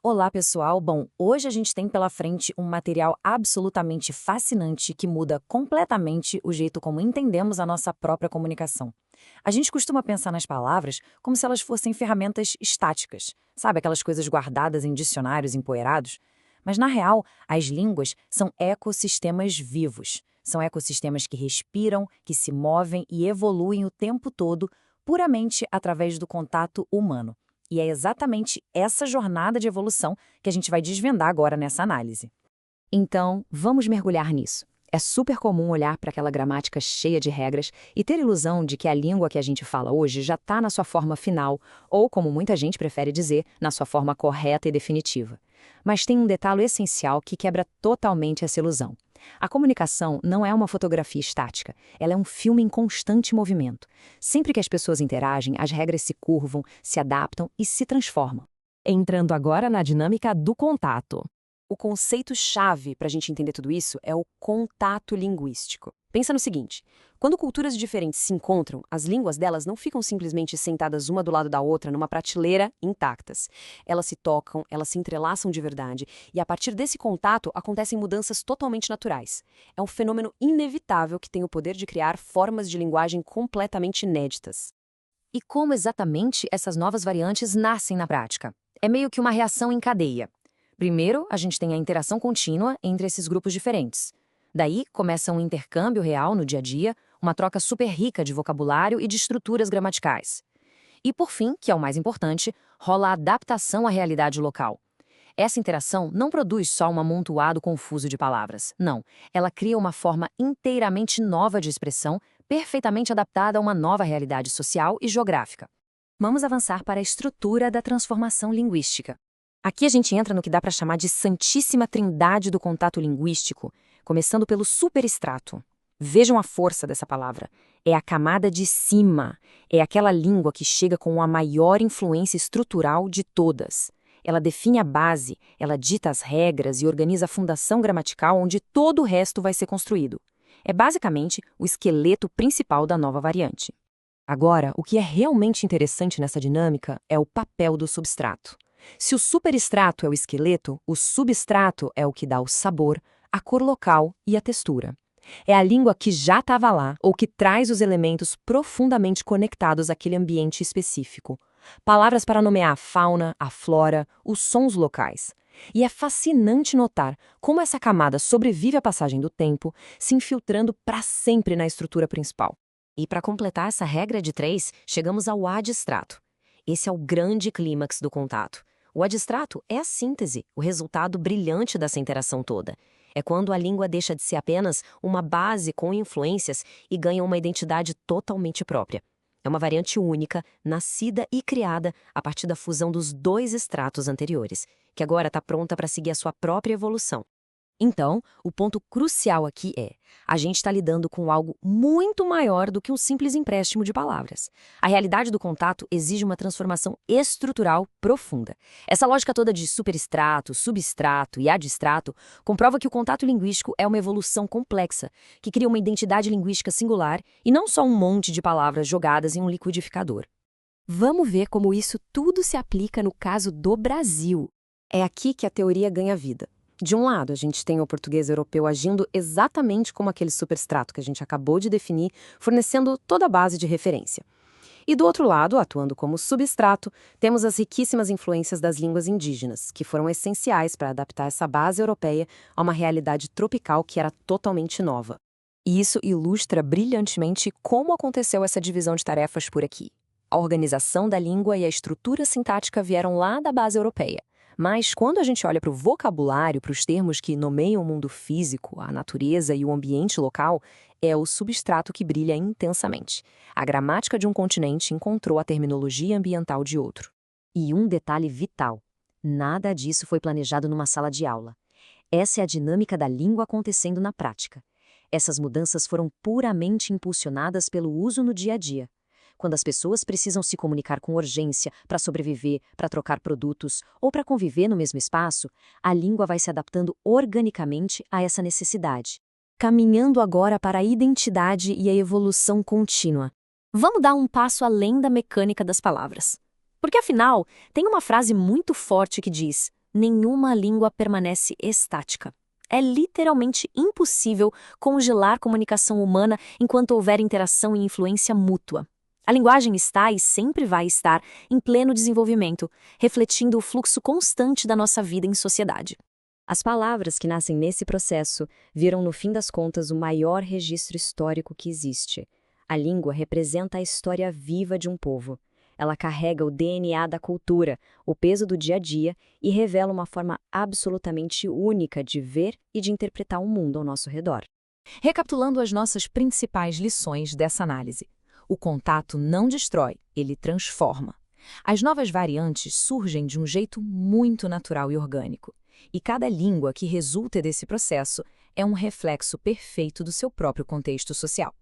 Olá, pessoal! Bom, hoje a gente tem pela frente um material absolutamente fascinante que muda completamente o jeito como entendemos a nossa própria comunicação. A gente costuma pensar nas palavras como se elas fossem ferramentas estáticas, sabe, aquelas coisas guardadas em dicionários empoeirados? Mas, na real, as línguas são ecossistemas vivos. São ecossistemas que respiram, que se movem e evoluem o tempo todo, puramente através do contato humano. E é exatamente essa jornada de evolução que a gente vai desvendar agora nessa análise. Então, vamos mergulhar nisso. É super comum olhar para aquela gramática cheia de regras e ter ilusão de que a língua que a gente fala hoje já está na sua forma final, ou, como muita gente prefere dizer, na sua forma correta e definitiva. Mas tem um detalhe essencial que quebra totalmente essa ilusão. A comunicação não é uma fotografia estática, ela é um filme em constante movimento. Sempre que as pessoas interagem, as regras se curvam, se adaptam e se transformam. Entrando agora na dinâmica do contato. O conceito-chave para a gente entender tudo isso é o contato linguístico. Pensa no seguinte: quando culturas diferentes se encontram, as línguas delas não ficam simplesmente sentadas uma do lado da outra numa prateleira intactas. Elas se tocam, elas se entrelaçam de verdade, e a partir desse contato acontecem mudanças totalmente naturais. É um fenômeno inevitável que tem o poder de criar formas de linguagem completamente inéditas. E como exatamente essas novas variantes nascem na prática? É meio que uma reação em cadeia. Primeiro, a gente tem a interação contínua entre esses grupos diferentes. Daí, começa um intercâmbio real no dia a dia, uma troca super rica de vocabulário e de estruturas gramaticais. E, por fim, que é o mais importante, rola a adaptação à realidade local. Essa interação não produz só um amontoado confuso de palavras. Não, ela cria uma forma inteiramente nova de expressão, perfeitamente adaptada a uma nova realidade social e geográfica. Vamos avançar para a estrutura da transformação linguística. Aqui a gente entra no que dá para chamar de santíssima trindade do contato linguístico, começando pelo superestrato. Vejam a força dessa palavra. É a camada de cima. É aquela língua que chega com a maior influência estrutural de todas. Ela define a base, ela dita as regras e organiza a fundação gramatical onde todo o resto vai ser construído. É basicamente o esqueleto principal da nova variante. Agora, o que é realmente interessante nessa dinâmica é o papel do substrato. Se o superestrato é o esqueleto, o substrato é o que dá o sabor, a cor local e a textura. É a língua que já estava lá ou que traz os elementos profundamente conectados àquele ambiente específico. Palavras para nomear a fauna, a flora, os sons locais. E é fascinante notar como essa camada sobrevive à passagem do tempo, se infiltrando para sempre na estrutura principal. E para completar essa regra de 3, chegamos ao adstrato. Esse é o grande clímax do contato. O adstrato é a síntese, o resultado brilhante dessa interação toda. É quando a língua deixa de ser apenas uma base com influências e ganha uma identidade totalmente própria. É uma variante única, nascida e criada a partir da fusão dos dois estratos anteriores, que agora está pronta para seguir a sua própria evolução. Então, o ponto crucial aqui é: a gente está lidando com algo muito maior do que um simples empréstimo de palavras. A realidade do contato exige uma transformação estrutural profunda. Essa lógica toda de superestrato, substrato e adstrato comprova que o contato linguístico é uma evolução complexa, que cria uma identidade linguística singular e não só um monte de palavras jogadas em um liquidificador. Vamos ver como isso tudo se aplica no caso do Brasil. É aqui que a teoria ganha vida. De um lado, a gente tem o português europeu agindo exatamente como aquele superestrato que a gente acabou de definir, fornecendo toda a base de referência. E do outro lado, atuando como substrato, temos as riquíssimas influências das línguas indígenas, que foram essenciais para adaptar essa base europeia a uma realidade tropical que era totalmente nova. E isso ilustra brilhantemente como aconteceu essa divisão de tarefas por aqui. A organização da língua e a estrutura sintática vieram lá da base europeia. Mas quando a gente olha para o vocabulário, para os termos que nomeiam o mundo físico, a natureza e o ambiente local, é o substrato que brilha intensamente. A gramática de um continente encontrou a terminologia ambiental de outro. E um detalhe vital: nada disso foi planejado numa sala de aula. Essa é a dinâmica da língua acontecendo na prática. Essas mudanças foram puramente impulsionadas pelo uso no dia a dia. Quando as pessoas precisam se comunicar com urgência para sobreviver, para trocar produtos ou para conviver no mesmo espaço, a língua vai se adaptando organicamente a essa necessidade. Caminhando agora para a identidade e a evolução contínua. Vamos dar um passo além da mecânica das palavras. Porque, afinal, tem uma frase muito forte que diz: nenhuma língua permanece estática. É literalmente impossível congelar comunicação humana enquanto houver interação e influência mútua. A linguagem está e sempre vai estar em pleno desenvolvimento, refletindo o fluxo constante da nossa vida em sociedade. As palavras que nascem nesse processo viram, no fim das contas, o maior registro histórico que existe. A língua representa a história viva de um povo. Ela carrega o DNA da cultura, o peso do dia a dia e revela uma forma absolutamente única de ver e de interpretar o mundo ao nosso redor. Recapitulando as nossas principais lições dessa análise. O contato não destrói, ele transforma. As novas variantes surgem de um jeito muito natural e orgânico. E cada língua que resulta desse processo é um reflexo perfeito do seu próprio contexto social.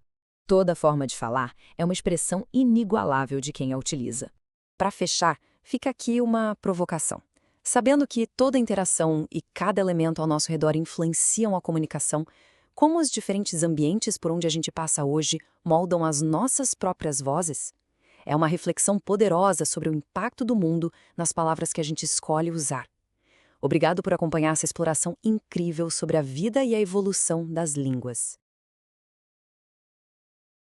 Toda forma de falar é uma expressão inigualável de quem a utiliza. Para fechar, fica aqui uma provocação. Sabendo que toda interação e cada elemento ao nosso redor influenciam a comunicação, como os diferentes ambientes por onde a gente passa hoje moldam as nossas próprias vozes? É uma reflexão poderosa sobre o impacto do mundo nas palavras que a gente escolhe usar. Obrigado por acompanhar essa exploração incrível sobre a vida e a evolução das línguas.